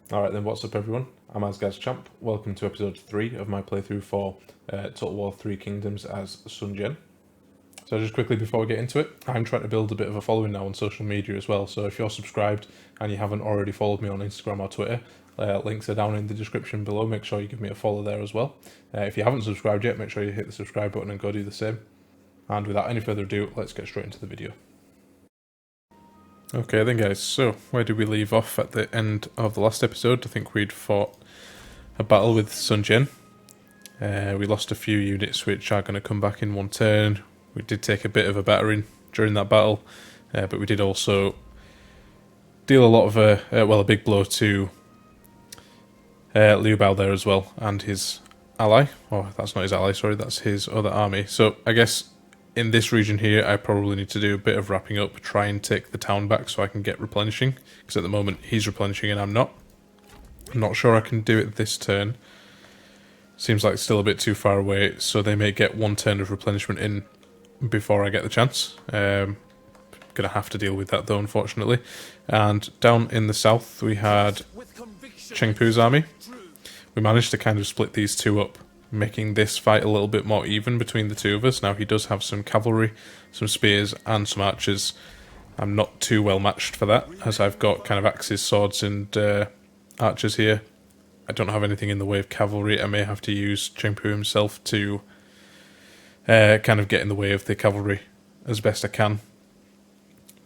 Alright then, what's up everyone? I'm AsgardsChamp. Welcome to episode 3 of my playthrough for Total War 3 Kingdoms as Sun Jian. So just quickly before we get into it, I'm trying to build a bit of a following now on social media as well, so if you're subscribed and you haven't already followed me on Instagram or Twitter, links are down in the description below. Make sure you give me a follow there as well. If you haven't subscribed yet, make sure you hit the subscribe button and go do the same. And without any further ado, let's get straight into the video. Okay then guys, so where did we leave off at the end of the last episode? I think we'd fought a battle with Sun Jian. We lost a few units which are going to come back in one turn. We did take a bit of a battering during that battle, but we did also deal a lot of a big blow to Liu Bao there as well, and his ally. Oh, that's not his ally, sorry, that's his other army. So I guess in this region here, I probably need to do a bit of wrapping up, try and take the town back so I can get replenishing, because at the moment he's replenishing and I'm not. I'm not sure I can do it this turn. Seems like it's still a bit too far away, so they may get one turn of replenishment in before I get the chance. Gonna have to deal with that though, unfortunately. And down in the south we had Cheng Pu's army. We managed to kind of split these two up, making this fight a little bit more even between the two of us. Now he does have some cavalry, some spears and some archers. I'm not too well matched for that, as I've got kind of axes, swords and archers here. I don't have anything in the way of cavalry. I may have to use Cheng Pu himself to kind of get in the way of the cavalry as best I can.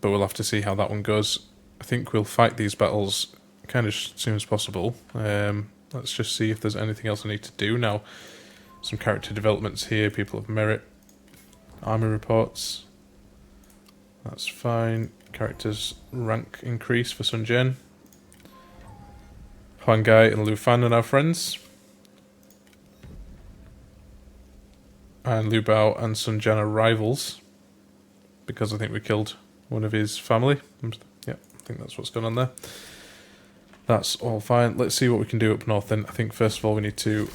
But we'll have to see how that one goes. I think we'll fight these battles kind of as soon as possible. Let's just see if there's anything else I need to do now. Some character developments here, people of merit, army reports. That's fine. Characters rank increase for Sun Jian. Huang Gai and Lu Fan are now friends. And Liu Bao and Sun Jian are rivals, because I think we killed one of his family. Yeah, I think that's what's going on there. That's all fine. Let's see what we can do up north then. I think first of all we need to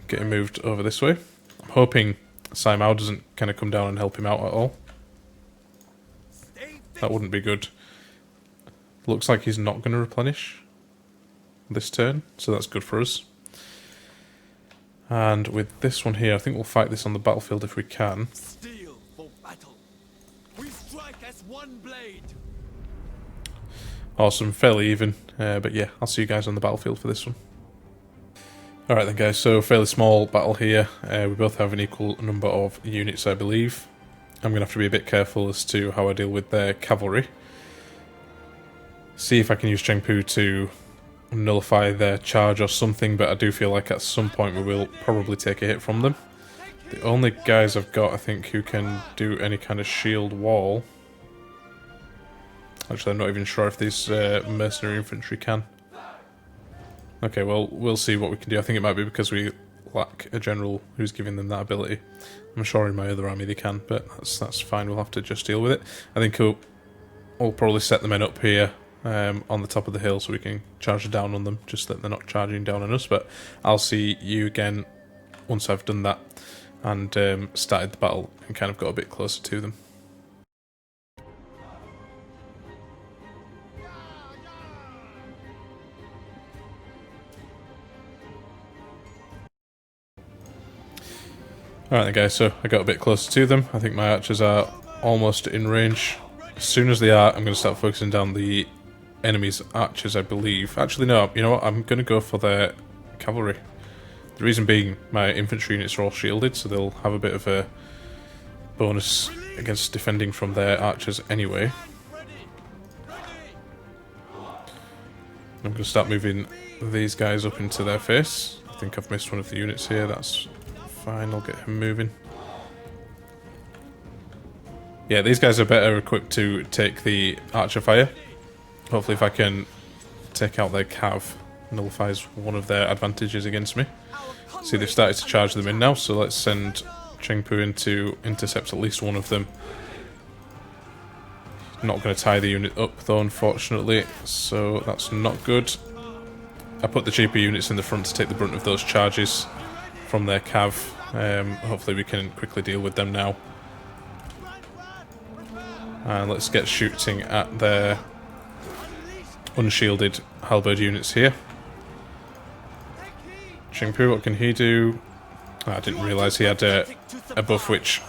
get him moved over this way. I'm hoping Sai Mao doesn't kind of come down and help him out at all. That wouldn't be good. Looks like he's not going to replenish this turn, so that's good for us. And with this one here, I think we'll fight this on the battlefield if we can. Steel for battle. We strike as one blade. Awesome, fairly even, but yeah, I'll see you guys on the battlefield for this one. Alright then guys, so fairly small battle here. We both have an equal number of units, I believe. I'm going to have to be a bit careful as to how I deal with their cavalry. See if I can use Cheng Pu to nullify their charge or something, but I do feel like at some point we will probably take a hit from them. The only guys I've got, I think, who can do any kind of shield wall... Actually, I'm not even sure if these mercenary infantry can. Okay, well, we'll see what we can do. I think it might be because we lack a general who's giving them that ability. I'm sure in my other army they can, but that's fine. We'll have to just deal with it. I think we'll probably set the men up here on the top of the hill so we can charge down on them, just that they're not charging down on us. But I'll see you again once I've done that and started the battle and kind of got a bit closer to them. Alright then guys, so I got a bit closer to them. I think my archers are almost in range. As soon as they are, I'm going to start focusing down the enemy's archers, I believe. Actually no, you know what, I'm going to go for their cavalry. The reason being, my infantry units are all shielded, so they'll have a bit of a bonus against defending from their archers anyway. I'm going to start moving these guys up into their face. I think I've missed one of the units here, that's fine, I'll get him moving. Yeah, these guys are better equipped to take the archer fire. Hopefully if I can take out their cav, nullifies one of their advantages against me. See, they've started to charge them in now, so let's send Cheng Pu in to intercept at least one of them. Not going to tie the unit up though, unfortunately, so that's not good. I put the cheaper units in the front to take the brunt of those charges from their cav. Hopefully we can quickly deal with them now. And let's get shooting at their unshielded halberd units here. Chengpu, what can he do? Oh, I didn't realise he had a buff which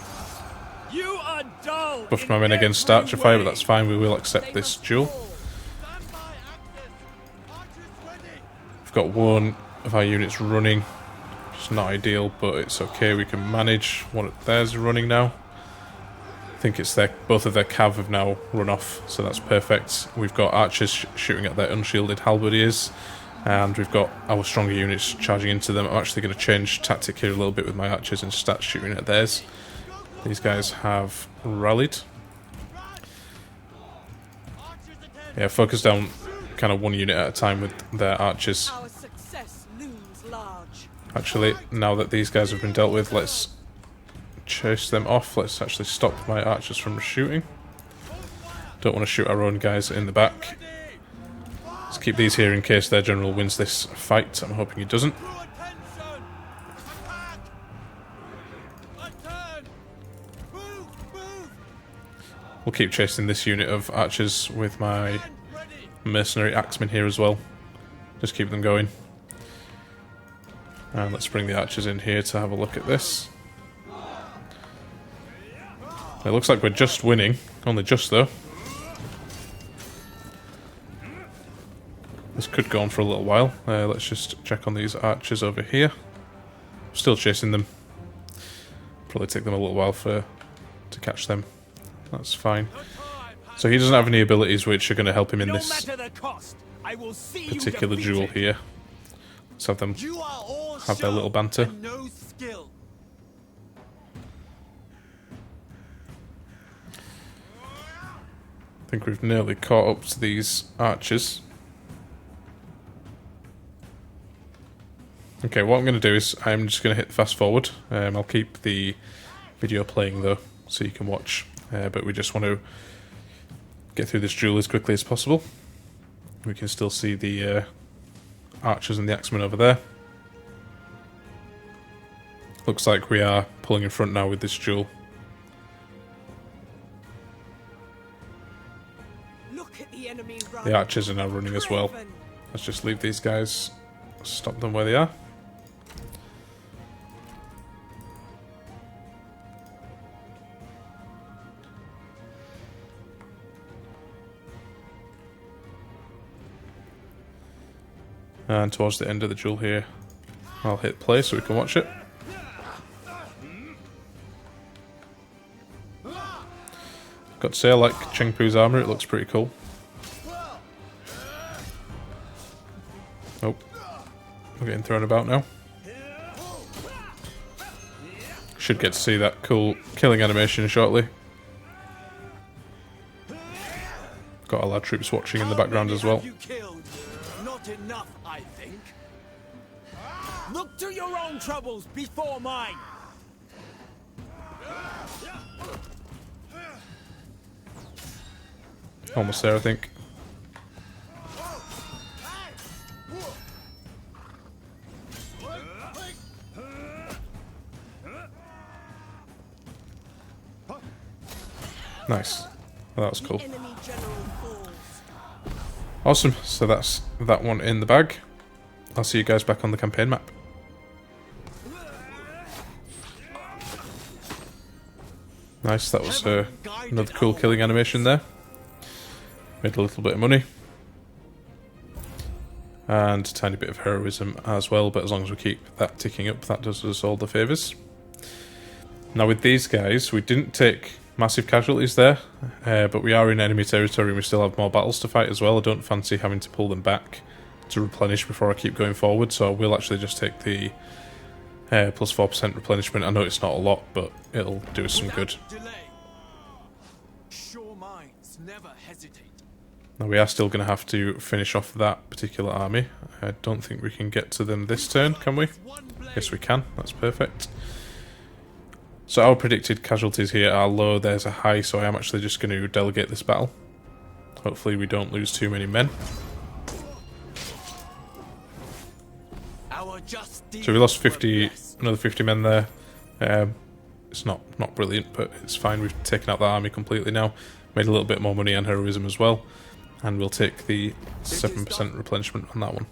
You are dull buffed my men against Starcher Fire, but that's fine, we will accept this duel. We've got one of our units running, which is not ideal, but it's okay, we can manage. One of theirs is running now. I think it's both of their cav have now run off, so that's perfect. We've got archers shooting at their unshielded halberdiers, and we've got our stronger units charging into them. I'm actually going to change tactic here a little bit with my archers and start shooting at theirs. These guys have rallied. Yeah, focus down kind of one unit at a time with their archers. Our success looms large. Actually, now that these guys have been dealt with, let's chase them off. Let's actually stop my archers from shooting. Don't want to shoot our own guys in the back. Let's keep these here in case their general wins this fight. I'm hoping he doesn't. We'll keep chasing this unit of archers with my mercenary axemen here as well. Just keep them going. And let's bring the archers in here to have a look at this. It looks like we're just winning. Only just, though. This could go on for a little while. Let's just check on these archers over here. Still chasing them. Probably take them a little while to catch them. That's fine. So he doesn't have any abilities which are going to help him in this particular duel here. Let's have them have their little banter. I think we've nearly caught up to these archers. Okay, what I'm going to do is I'm just going to hit fast forward. I'll keep the video playing though, so you can watch. But we just want to get through this duel as quickly as possible. We can still see the archers and the axemen over there. Looks like we are pulling in front now with this duel. The archers are now running as well. Let's just leave these guys, stop them where they are. And towards the end of the duel here, I'll hit play so we can watch it. Got to say, I like Chengpu's armor, it looks pretty cool. Oh, we're getting thrown about now. Should get to see that cool killing animation shortly. Got all our troops watching in the background as well. Not enough, I think. Look to your own troubles before mine. Almost there, I think. Nice. Well, that was cool. Awesome. So that's that one in the bag. I'll see you guys back on the campaign map. Nice. That was another cool killing animation there. Made a little bit of money. And a tiny bit of heroism as well, but as long as we keep that ticking up, that does us all the favours. Now with these guys, we didn't take massive casualties there, but we are in enemy territory and we still have more battles to fight as well. I don't fancy having to pull them back to replenish before I keep going forward, so I will actually just take the plus 4% replenishment. I know it's not a lot, but it'll do us some good. Sure minds never hesitate. Now we are still going to have to finish off that particular army. I don't think we can get to them this turn, can we? Yes we can, that's perfect. So our predicted casualties here are low, there's a high, so I am actually just going to delegate this battle. Hopefully we don't lose too many men. So we lost another 50 men there. It's not brilliant, but it's fine. We've taken out the army completely now. Made a little bit more money on heroism as well. And we'll take the 7% replenishment on that one.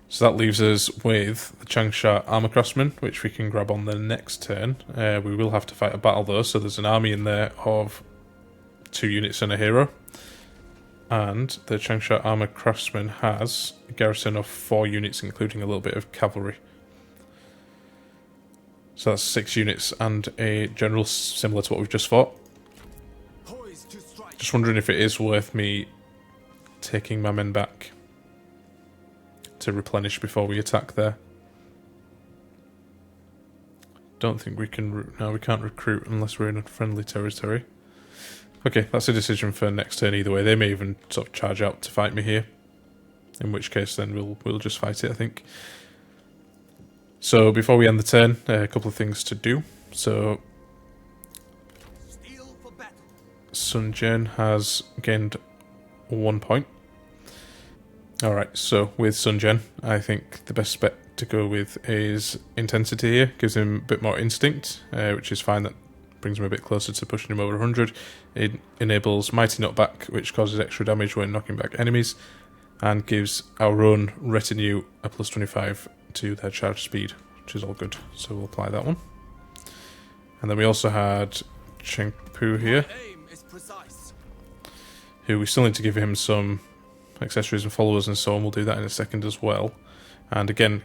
So that leaves us with the Changsha Armor Craftsman, which we can grab on the next turn. We will have to fight a battle though, so there's an army in there of 2 units and a hero. And the Changsha Armor Craftsman has a garrison of 4 units, including a little bit of cavalry. So that's 6 units and a general similar to what we've just fought. Just wondering if it is worth me taking my men back to replenish before we attack there. Don't think we can... No, we can't recruit unless we're in a friendly territory. Okay, that's a decision for next turn either way. They may even sort of charge out to fight me here. In which case then we'll just fight it, I think. So before we end the turn, a couple of things to do. So Sun Jian has gained 1 point. Alright, so with Sun Jian, I think the best bet to go with is Intensity here. Gives him a bit more instinct, which is fine. That brings him a bit closer to pushing him over 100. It enables Mighty Knockback, which causes extra damage when knocking back enemies, and gives our own retinue a plus 25 to their charge speed, which is all good. So we'll apply that one. And then we also had Chengpu here, who we still need to give him some accessories and followers and so on. We'll do that in a second as well. And again,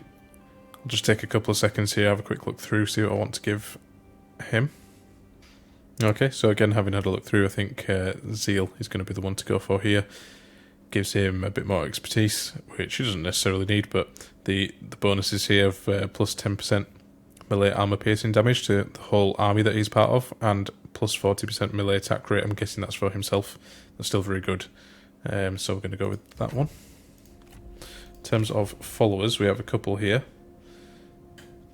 I'll just take a couple of seconds here, have a quick look through, see what I want to give him. Okay, so again, having had a look through, I think Zeal is going to be the one to go for here. Gives him a bit more expertise, which he doesn't necessarily need, but the bonuses here of plus 10% melee armor piercing damage to the whole army that he's part of, and plus 40% melee attack rate. I'm guessing that's for himself. That's still very good. So we're going to go with that one. In terms of followers, we have a couple here,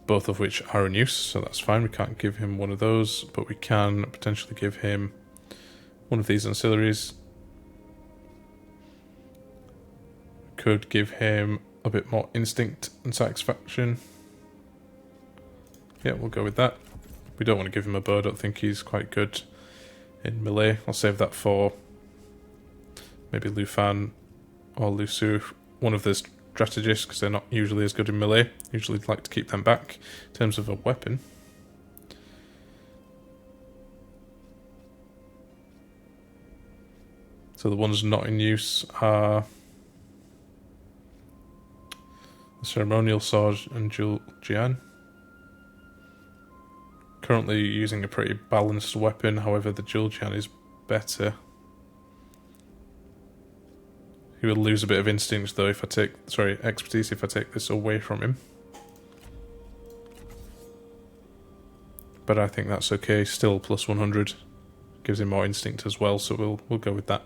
both of which are in use, so that's fine. We can't give him one of those, but we can potentially give him one of these ancillaries. Could give him a bit more instinct and satisfaction. Yeah, we'll go with that. We don't want to give him a bow. I don't think he's quite good in melee. I'll save that for maybe Lu Fan or Lu Su, one of the strategists, because they're not usually as good in melee. Usually like to keep them back. In terms of a weapon, so the ones not in use are the Ceremonial Sword and Jian. Currently using a pretty balanced weapon, however the Jian is better. He will lose a bit of instinct though if I take, expertise if I take this away from him. But I think that's okay, still plus 100. Gives him more instinct as well, so we'll go with that.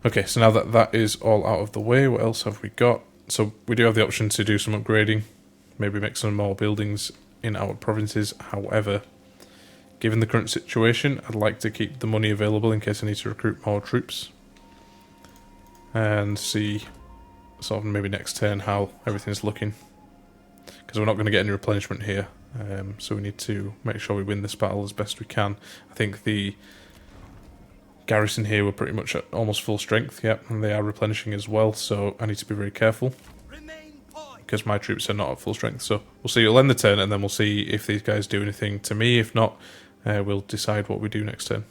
Okay, so now that that is all out of the way, what else have we got? So we do have the option to do some upgrading, maybe make some more buildings in our provinces. However, given the current situation, I'd like to keep the money available in case I need to recruit more troops. And see, sort of maybe next turn, how everything's looking. Because we're not going to get any replenishment here. So we need to make sure we win this battle as best we can. I think the garrison here were pretty much at almost full strength, yep, and they are replenishing as well, so I need to be very careful. Because my troops are not at full strength, so we'll see. We'll end the turn and then we'll see if these guys do anything to me. If not, we'll decide what we do next turn.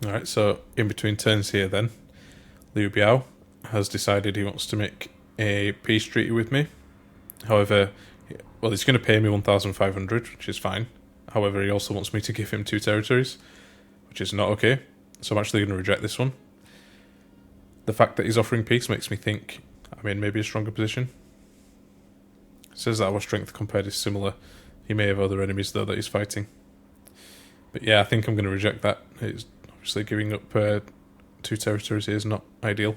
Alright, so in between turns here then, Liu Biao has decided he wants to make a peace treaty with me. However, well, he's going to pay me 1,500, which is fine. However, he also wants me to give him 2 territories, which is not okay. So I'm actually going to reject this one. The fact that he's offering peace makes me think I'm in maybe a stronger position. It says that our strength compared is similar. He may have other enemies though that he's fighting. But yeah, I think I'm going to reject that. It's obviously giving up 2 territories here is not ideal.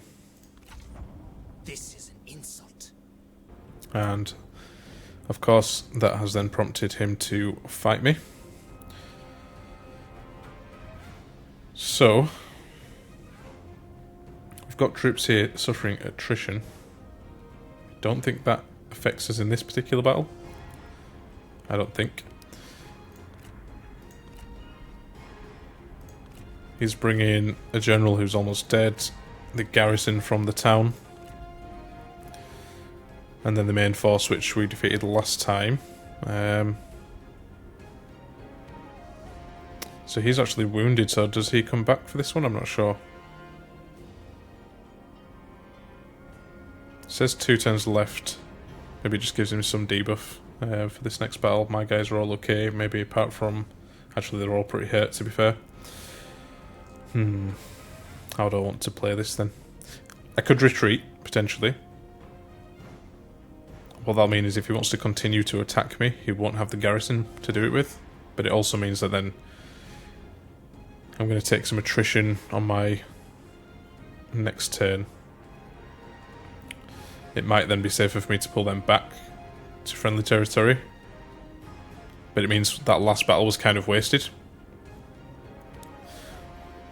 This is an insult. And of course, that has then prompted him to fight me. So, we've got troops here suffering attrition. I don't think that affects us in this particular battle. I don't think. He's bringing a general who's almost dead, the garrison from the town. And then the main force which we defeated last time. So he's actually wounded, so does he come back for this one? I'm not sure. It says 2 turns left. Maybe it just gives him some debuff for this next battle. My guys are all okay, maybe apart from... Actually, they're all pretty hurt, to be fair. How do I want to play this, then? I could retreat, potentially. What that'll mean is if he wants to continue to attack me, he won't have the garrison to do it with. But it also means that then I'm going to take some attrition on my next turn. It might then be safer for me to pull them back to friendly territory. But it means that last battle was kind of wasted.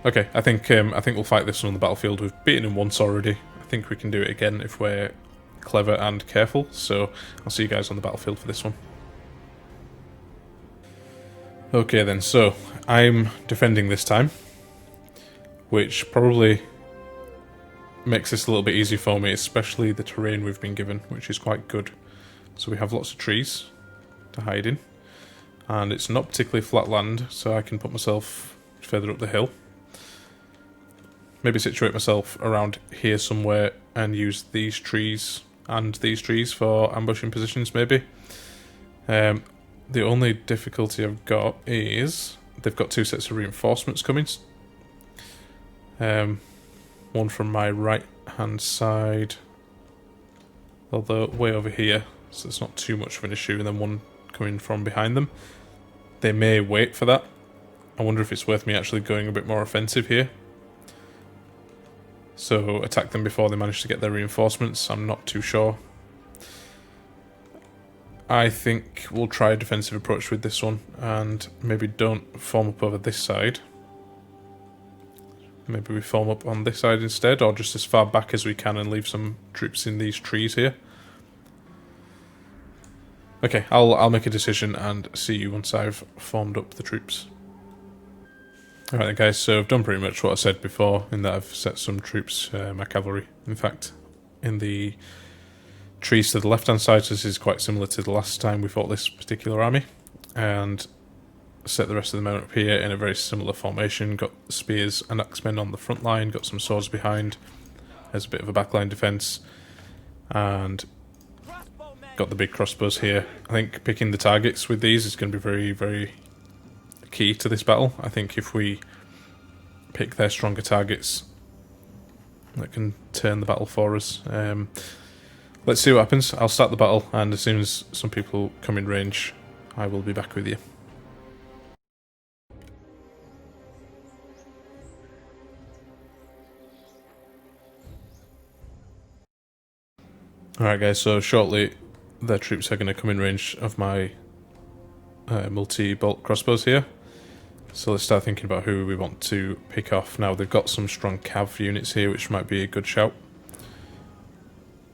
Okay, I think we'll fight this one on the battlefield. We've beaten him once already. I think we can do it again if we're clever and careful. So I'll see you guys on the battlefield for this one. Okay then, so I'm defending this time, which probably makes this a little bit easier for me, especially the terrain we've been given, which is quite good. So we have lots of trees to hide in, and it's not particularly flat land, so I can put myself further up the hill. Maybe situate myself around here somewhere and use these trees and these trees for ambushing positions, maybe. The only difficulty I've got is they've got 2 sets of reinforcements coming. One from my right hand side, although way over here, so it's not too much of an issue, and then one coming from behind them. They may wait for that. I wonder if it's worth me actually going a bit more offensive here. So attack them before they manage to get their reinforcements. I'm not too sure. I think we'll try a defensive approach with this one, and maybe don't form up over this side. Maybe we form up on this side instead, or just as far back as we can and leave some troops in these trees here. Okay, I'll make a decision and see you once I've formed up the troops. Alright then guys, so I've done pretty much what I said before, in that I've set some troops, my cavalry, in fact, in the trees to the left hand side, so this is quite similar to the last time we fought this particular army, and set the rest of the men up here in a very similar formation. Got spears and axemen on the front line, got some swords behind, there's a bit of a backline defence, and got the big crossbows here. I think picking the targets with these is going to be very, very key to this battle. I think if we pick their stronger targets, that can turn the battle for us. Let's see what happens. I'll start the battle, and as soon as some people come in range, I will be back with you. Alright guys, so shortly their troops are going to come in range of my multi-bolt crossbows here. So let's start thinking about who we want to pick off. Now they've got some strong cav units here, which might be a good shout.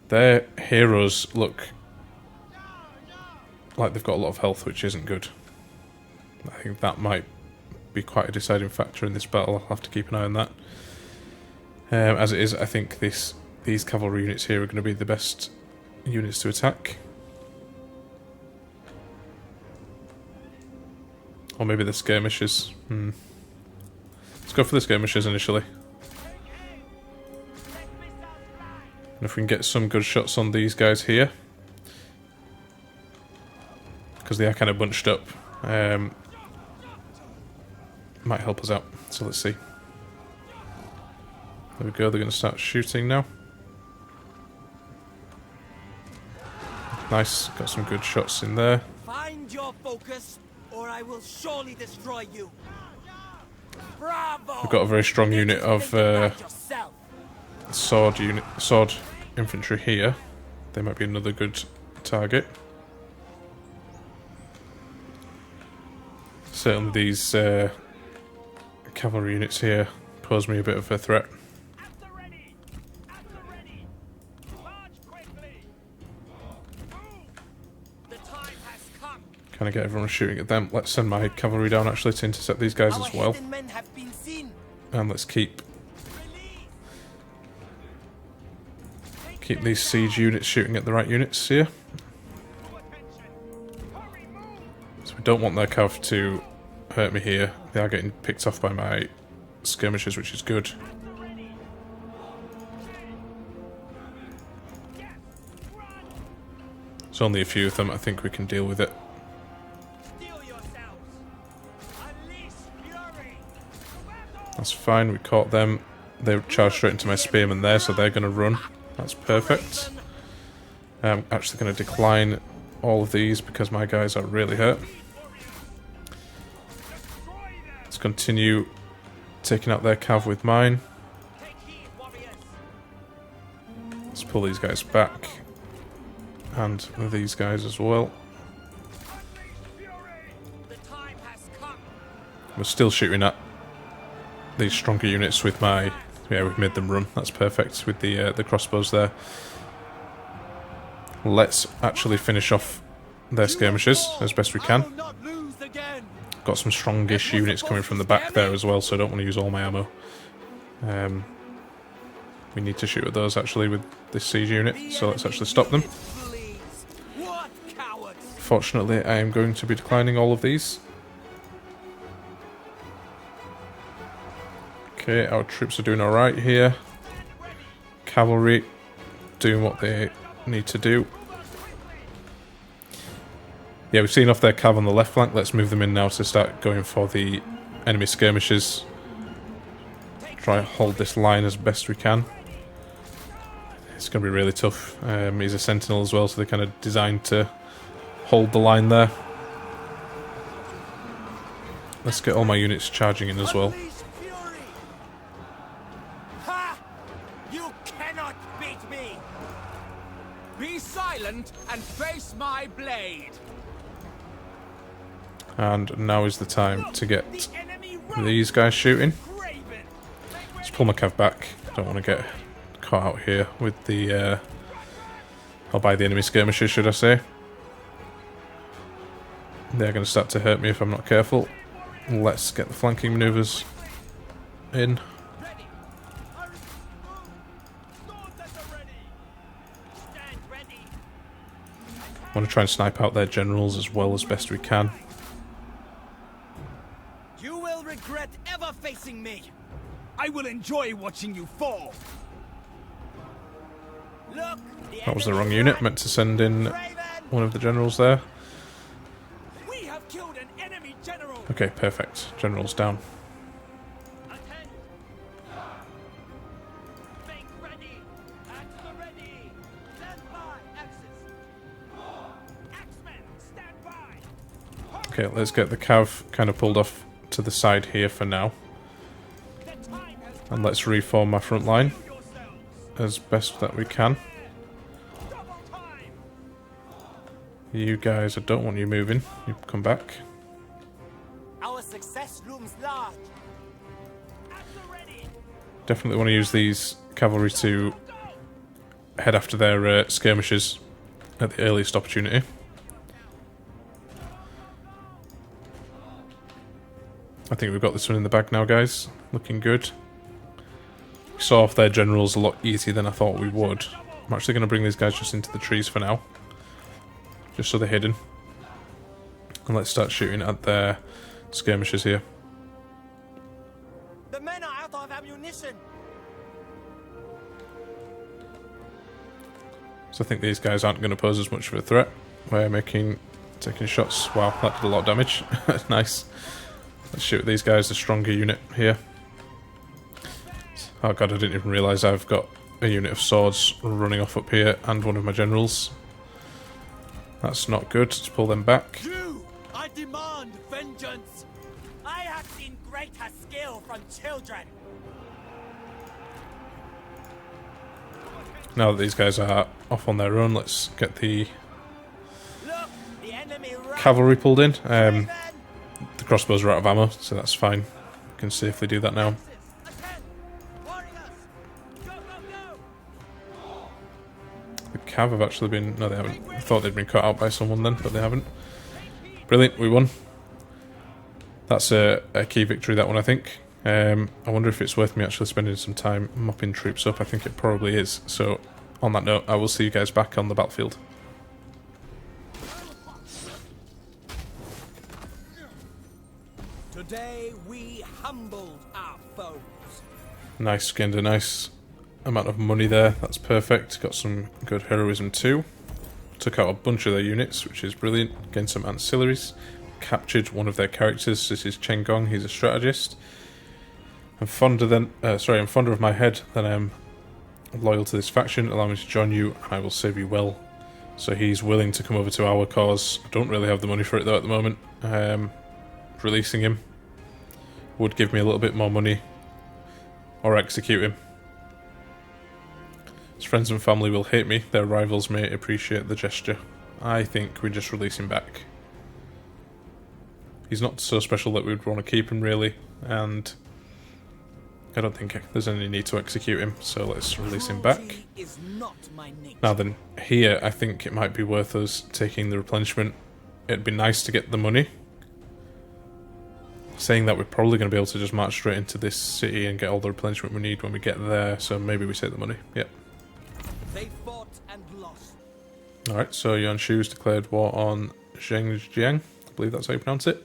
Their heroes look like they've got a lot of health, which isn't good. I think that might be quite a deciding factor in this battle. I'll have to keep an eye on that. As it is, I think these cavalry units here are going to be the best units to attack. Or maybe the skirmishers. Let's go for the skirmishers initially. And if we can get some good shots on these guys here, because they are kind of bunched up, might help us out. So let's see. There we go, they're going to start shooting now. Nice, got some good shots in there. Find your focus, or I will surely destroy you. Bravo! We've got a very strong unit of sword infantry here. They might be another good target. Certainly these cavalry units here pose me a bit of a threat. Kind of get everyone shooting at them. Let's send my cavalry down actually to intercept these guys as well. And let's keep Keep these siege units shooting at the right units here. So we don't want their cav to hurt me here. They are getting picked off by my skirmishers, which is good. There's only a few of them. I think we can deal with it. That's fine. We caught them. They charged straight into my spearmen there, so they're going to run. That's perfect. I'm actually going to decline all of these because my guys are really hurt. Let's continue taking out their cav with mine. Let's pull these guys back. And these guys as well. We're still shooting at these stronger units with my... Yeah, we've made them run. That's perfect with the crossbows there. Let's actually finish off their skirmishers as best we can. Got some strongish units coming from the back there as well, so I don't want to use all my ammo. We need to shoot at those actually with this siege unit, so let's actually stop them. Fortunately, I am going to be declining all of these. Okay, our troops are doing alright here. Cavalry doing what they need to do. Yeah, we've seen off their cav on the left flank. Let's move them in now to start going for the enemy skirmishers. Try and hold this line as best we can. It's going to be really tough. He's a sentinel as well, so they're kind of designed to hold the line there. Let's get all my units charging in as well. You cannot beat me. Be silent and face my blade. And now is the time to get these guys shooting. Let's pull my cav back. Don't want to get caught out here with the... or by the enemy skirmishers, should I say. They're going to start to hurt me if I'm not careful. Let's get the flanking maneuvers in. I want to try and snipe out their generals as well as best we can. You will regret ever facing me. I will enjoy watching you fall. Look, That was the wrong unit. Meant to send in one of the generals there. We have killed an enemy general. Okay, perfect. General's down. Make ready. At the ready. Stand by, axes. Axemen, stand by. Okay, let's get the cav kind of pulled off to the side here for now. And let's reform my front line as best that we can. You guys, I don't want you moving. You come back. Our success looms large. Definitely want to use these cavalry to head after their skirmishers at the earliest opportunity. I think we've got this one in the bag now, guys. Looking good. We saw off their generals a lot easier than I thought we would. I'm actually going to bring these guys just into the trees for now. Just so they're hidden. And let's start shooting at their skirmishers here. The men are out of ammunition. So I think these guys aren't going to pose as much of a threat. We're taking shots. Wow, that did a lot of damage. Nice. Let's shoot at these guys, the stronger unit here. Oh god, I didn't even realise I've got a unit of swords running off up here and one of my generals. That's not good. Let's pull them back. You, I demand vengeance. I have seen greater skill from children. Now that these guys are off on their own, let's get the Look, the enemy cavalry pulled in. The crossbows are out of ammo, so that's fine. We can safely do that now. The cav have actually been... No, they haven't. I thought they'd been cut out by someone then, but they haven't. Brilliant, we won. That's a key victory, that one, I think. I wonder if it's worth me actually spending some time mopping troops up. I think it probably is. So on that note, I will see you guys back on the battlefield. Today we humbled our foes. Nice, gained a nice amount of money there. That's perfect. Got some good heroism too. Took out a bunch of their units, which is brilliant. Gained some ancillaries. Captured one of their characters. This is Chen Gong. He's a strategist. I'm fonder of my head than I am loyal to this faction. Allow me to join you, and I will serve you well. So he's willing to come over to our cause. I don't really have the money for it though at the moment. Releasing him would give me a little bit more money, or execute him. His friends and family will hate me. Their rivals may appreciate the gesture. I think we just release him back. He's not so special that we'd want to keep him really, and I don't think there's any need to execute him, so let's release him back. Now then, here I think it might be worth us taking the replenishment. It'd be nice to get the money. Saying that, we're probably going to be able to just march straight into this city and get all the replenishment we need when we get there, so maybe we take the money. Yep. They fought and lost. Alright, so Yuanchu's declared war on Sun Jian. I believe that's how you pronounce it.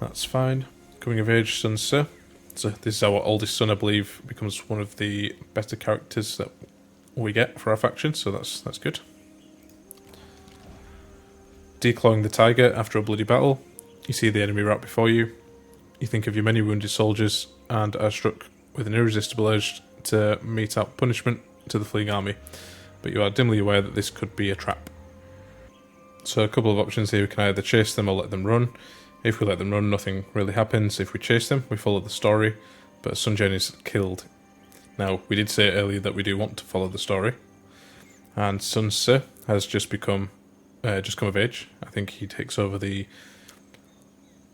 That's fine. Coming of age, Sun Jian. So this is our oldest son, I believe, becomes one of the better characters that we get for our faction, so that's good. Declawing the Tiger after a bloody battle. You see the enemy right before you. You think of your many wounded soldiers and are struck with an irresistible urge to mete out punishment to the fleeing army, but you are dimly aware that this could be a trap. So a couple of options here. We can either chase them or let them run. If we let them run, nothing really happens. If we chase them, we follow the story, but Sun Jian is killed. Now, we did say earlier that we do want to follow the story, and Sun Jian has just come of age. I think he takes over the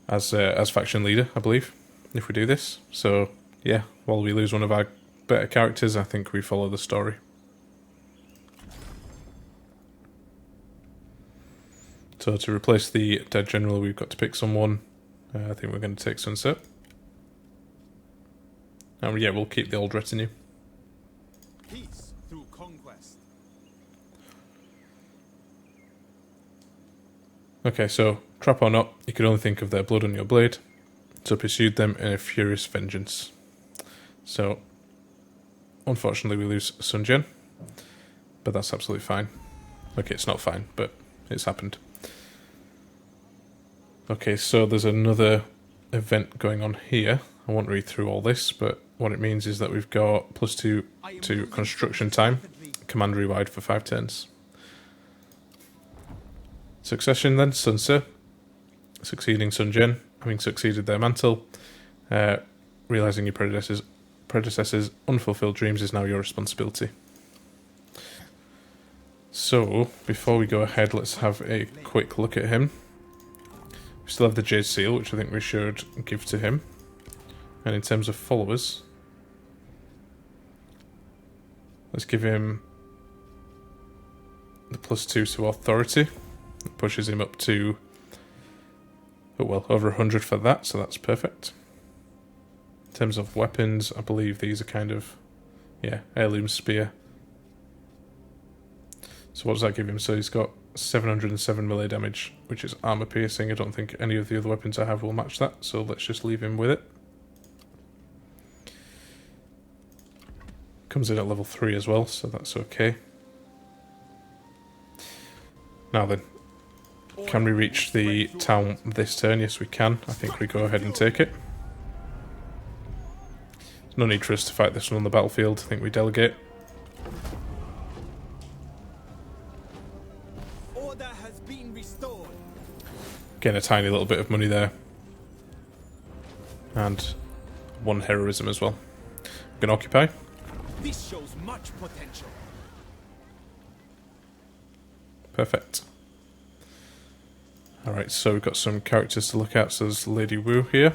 as faction leader, I believe, if we do this. So yeah, while we lose one of our better characters, I think we follow the story. So to replace the dead general, we've got to pick someone. I think we're going to take Sun Jian. And yeah, we'll keep the old retinue. Peace through conquest. Okay, so trap or not, you could only think of their blood on your blade, so pursued them in a furious vengeance. So, unfortunately we lose Sun Jian, but that's absolutely fine. Okay, it's not fine, but it's happened. Okay, so there's another event going on here. I won't read through all this, but what it means is that we've got +2 to construction time, commandery wide for 5 turns. Succession then, Sun Jian, succeeding Sun Jian, having succeeded their mantle, realising your predecessor's unfulfilled dreams is now your responsibility. So, before we go ahead, let's have a quick look at him. We still have the Jade Seal, which I think we should give to him. And in terms of followers, let's give him the +2 to authority. It pushes him up to, oh well, over 100 for that, so that's perfect. In terms of weapons, I believe these are kind of, yeah, heirloom spear. So what does that give him? So he's got 707 melee damage, which is armor piercing. I don't think any of the other weapons I have will match that, so let's just leave him with it. Comes in at level 3 as well, so that's okay. Now then, can we reach the town this turn? Yes, we can. I think we go ahead and take it. There's no need for us to fight this one on the battlefield. I think we delegate. Order has been restored. Getting a tiny little bit of money there. And 1 heroism as well. We're going to occupy. This shows much potential. Perfect. Alright, so we've got some characters to look at. So there's Lady Wu here.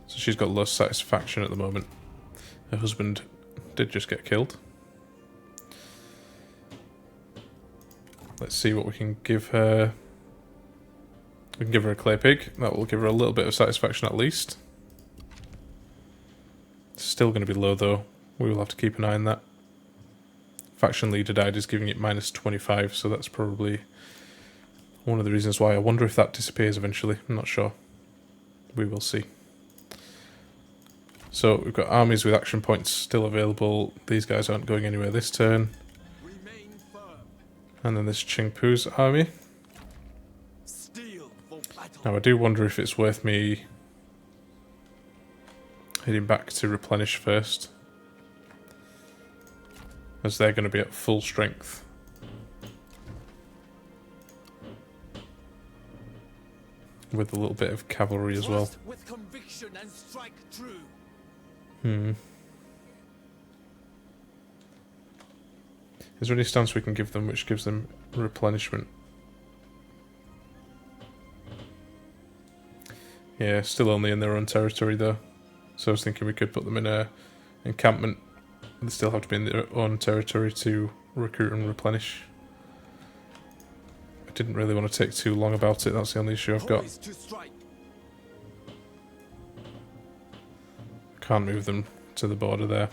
So she's got low satisfaction at the moment. Her husband did just get killed. Let's see what we can give her. We can give her a clay pig. That will give her a little bit of satisfaction at least. It's still going to be low though. We will have to keep an eye on that. Faction leader died is giving it minus 25, so that's probably one of the reasons why. I wonder if that disappears eventually. I'm not sure. We will see. So we've got armies with action points still available. These guys aren't going anywhere this turn. Remain firm. And then there's Chengpu's army. Steel for battle. Now I do wonder if it's worth me heading back to replenish first, as they're going to be at full strength. With a little bit of cavalry as well. Thrust with conviction and strike true. Is there any stance we can give them which gives them replenishment? Yeah, still only in their own territory though. So I was thinking we could put them in a encampment. They still have to be in their own territory to recruit and replenish. I didn't really want to take too long about it, that's the only issue I've got. Poised to strike. Can't move them to the border there.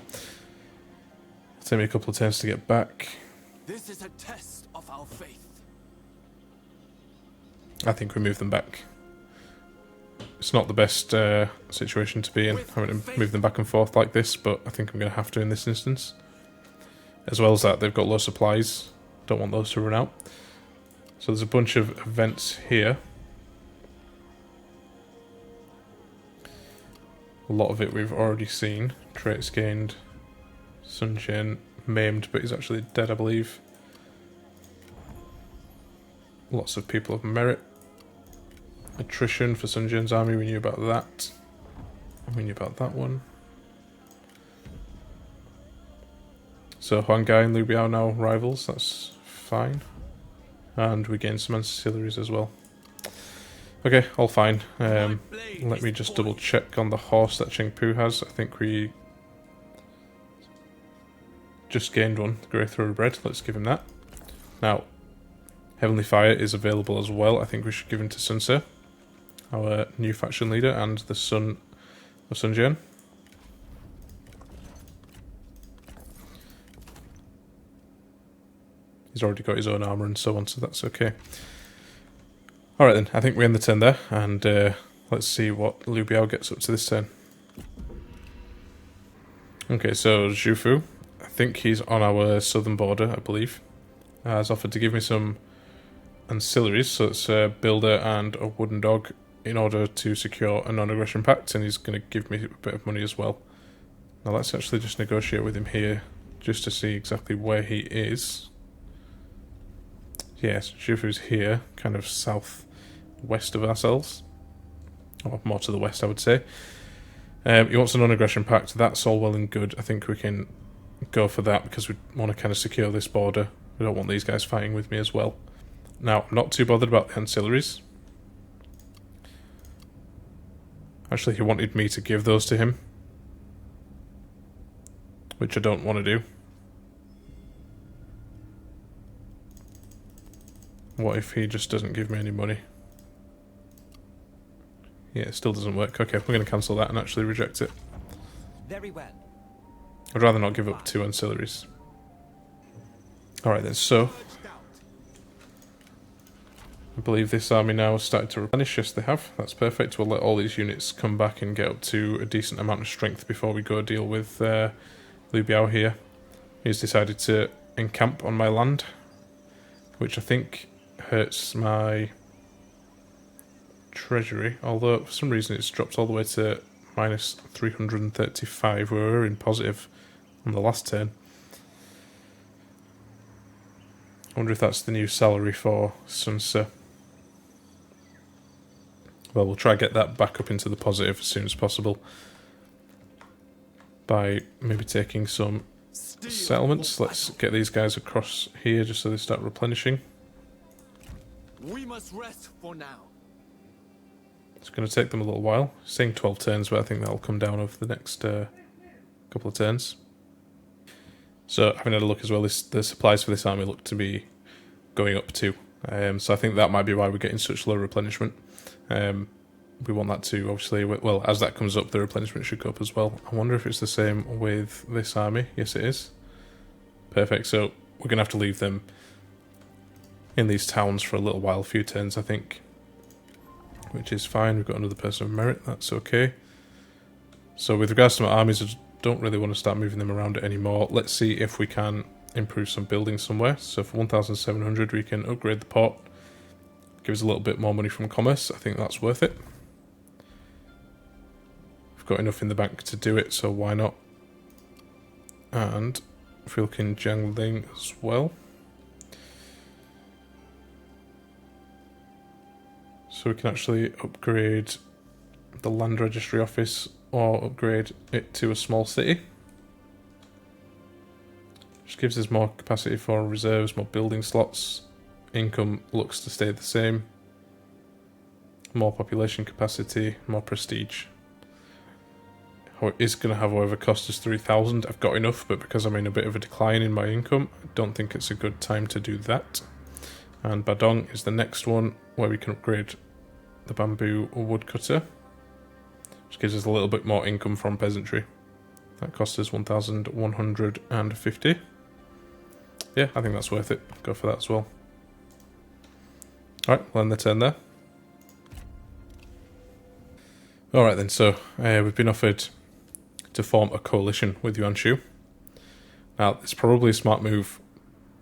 It'll take me a couple of turns to get back. This is a test of our faith. I think we move them back. It's not the best situation to be in, having to move them back and forth like this, but I think I'm going to have to in this instance. As well as that, they've got low supplies. Don't want those to run out. So there's a bunch of events here. A lot of it we've already seen. Traits gained. Sun Jian maimed, but he's actually dead, I believe. Lots of people of merit. Attrition for Sun Jian's army, we knew about that. We knew about that one. So Huang Gai and Liu Biao now rivals, that's fine. And we gain some ancillaries as well. Okay, all fine. Let me just double check on the horse that Chengpu has. I think we just gained one, the Grey Thoroughbred. Let's give him that. Now, Heavenly Fire is available as well. I think we should give him to Sun Ce, our new faction leader, and the son of Sun Jian. He's already got his own armour and so on, so that's okay. Alright then, I think we end the turn there, and let's see what Liu Biao gets up to this turn. Okay, so Zhu Fu, I think he's on our southern border, I believe, has offered to give me some ancillaries, so it's a builder and a wooden dog, in order to secure a non-aggression pact, and he's going to give me a bit of money as well. Now let's actually just negotiate with him here, just to see exactly where he is. Yes, Zhufu's here, kind of southwest of ourselves. Or more to the west, I would say. He wants a non-aggression pact, that's all well and good. I think we can go for that, because we want to kind of secure this border. We don't want these guys fighting with me as well. Now, I'm not too bothered about the ancillaries. Actually, he wanted me to give those to him, which I don't want to do. What if he just doesn't give me any money? Yeah, it still doesn't work. Okay, we're going to cancel that and actually reject it. Very well. I'd rather not give up 2 ancillaries. Alright then, so I believe this army now has started to replenish. Yes, they have. That's perfect. We'll let all these units come back and get up to a decent amount of strength before we go deal with Liu Biao here. He's decided to encamp on my land, which I think hurts my treasury, although for some reason it's dropped all the way to minus 335. We were in positive on the last turn. I wonder if that's the new salary for Sun Ce. Well, we'll try to get that back up into the positive as soon as possible by maybe taking some settlements. Let's get these guys across here just so they start replenishing. We must rest for now. It's going to take them a little while. Saying 12 turns, but I think that'll come down over the next couple of turns. So, having had a look as well, the supplies for this army look to be going up too. So I think that might be why we're getting such low replenishment. we want that to obviously, well, as that comes up, the replenishment should go up as well. I wonder if it's the same with this army. Yes, it is. Perfect. So we're going to have to leave them in these towns for a little while, a few turns, I think, which is fine. We've got another person of merit. That's okay. So with regards to my armies, I just don't really want to start moving them around anymore. Let's see if we can improve some buildings somewhere. So for 1,700, we can upgrade the port. Give us a little bit more money from commerce. I think that's worth it. We've got enough in the bank to do it, so why not? And if we look in Jiangling as well. So we can actually upgrade the land registry office or upgrade it to a small city. Which gives us more capacity for reserves, more building slots. Income looks to stay the same. More population capacity, more prestige. It is going to have, however, cost us 3,000. I've got enough, but because I'm in a bit of a decline in my income, I don't think it's a good time to do that. And Badong is the next one, where we can upgrade the bamboo woodcutter, which gives us a little bit more income from peasantry. That costs us 1,150. Yeah, I think that's worth it. Go for that as well. Alright, we'll end the turn there. Alright then, so we've been offered to form a coalition with Yuanchu. Now, it's probably a smart move,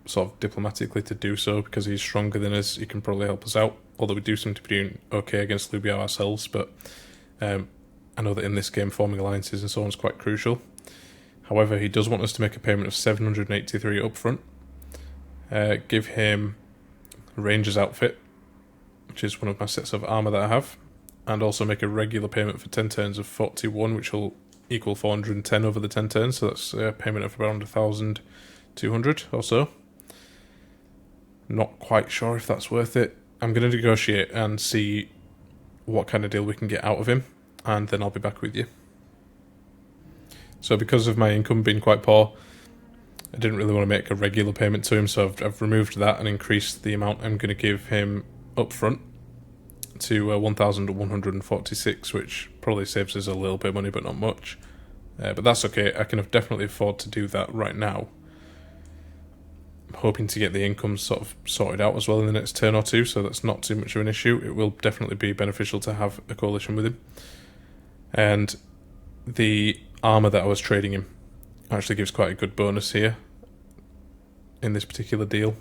sort of diplomatically, to do so, because he's stronger than us. He can probably help us out, although we do seem to be doing okay against Liu Biao ourselves, but I know that in this game forming alliances and so on is quite crucial. However, he does want us to make a payment of 783 up front. Give him a Ranger's outfit, which is one of my sets of armour that I have, and also make a regular payment for 10 turns of 41, which will equal 410 over the 10 turns, so that's a payment of around 1,200 or so. Not quite sure if that's worth it. I'm going to negotiate and see what kind of deal we can get out of him, and then I'll be back with you. So because of my income being quite poor, I didn't really want to make a regular payment to him, so I've removed that and increased the amount I'm going to give him up front to 1,146, which probably saves us a little bit of money, but not much. But that's okay. I can definitely afford to do that right now. I'm hoping to get the income sort of sorted out as well in the next turn or two, so that's not too much of an issue. It will definitely be beneficial to have a coalition with him. And the armour that I was trading him actually gives quite a good bonus here in this particular deal.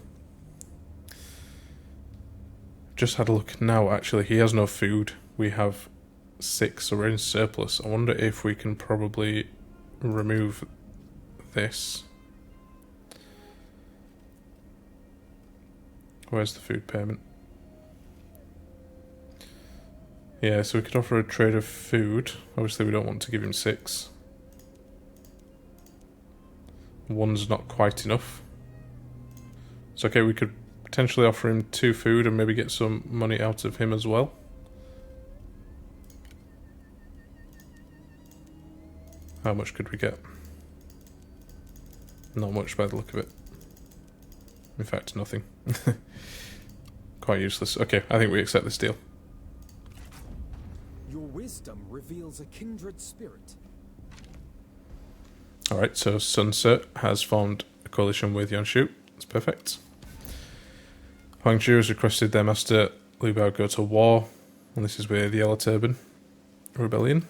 Just had a look now, actually. He has no food. We have 6, so we're in surplus. I wonder if we can probably remove this. Where's the food payment? Yeah, so we could offer a trade of food. Obviously we don't want to give him 6. 1's not quite enough. It's okay, we could potentially offer him 2 food and maybe get some money out of him as well. How much could we get? Not much by the look of it. In fact, nothing. Quite useless. Okay, I think we accept this deal. Your wisdom reveals a kindred spirit. Alright, so Sunset has formed a coalition with Yuanchu. That's perfect. Huangzhou has requested their master Liu Biao go to war, and this is with the Yellow Turban Rebellion.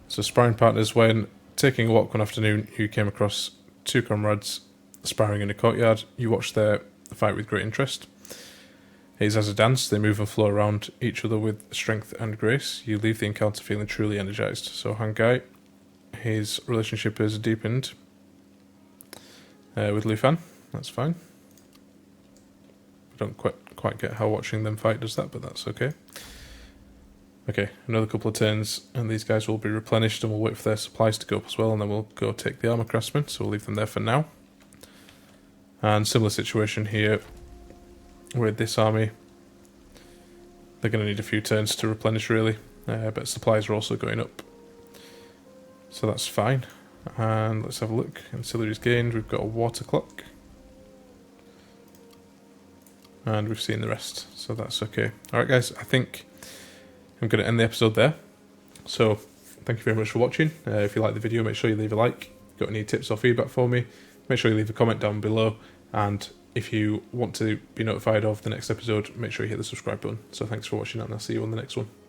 So sparring partners, when taking a walk one afternoon, you came across 2 comrades sparring in a courtyard. You watched their fight with great interest. It is as a dance, they move and flow around each other with strength and grace. You leave the encounter feeling truly energized. So Hangai, his relationship is deepened with Lu Fan. That's fine. I don't quite get how watching them fight does that, but that's okay. Okay, another couple of turns, and these guys will be replenished, and we'll wait for their supplies to go up as well, and then we'll go take the armor craftsman, so we'll leave them there for now. And similar situation here with this army. They're going to need a few turns to replenish, really, but supplies are also going up. So that's fine. And let's have a look. Ancillaries gained, we've got a water clock. and we've seen the rest, so that's okay. Alright guys, I think I'm going to end the episode there. So thank you very much for watching. If you like the video, make sure you leave a like. If you've got any tips or feedback for me, make sure you leave a comment down below, and if you want to be notified of the next episode, make sure you hit the subscribe button. So thanks for watching, and I'll see you on the next one.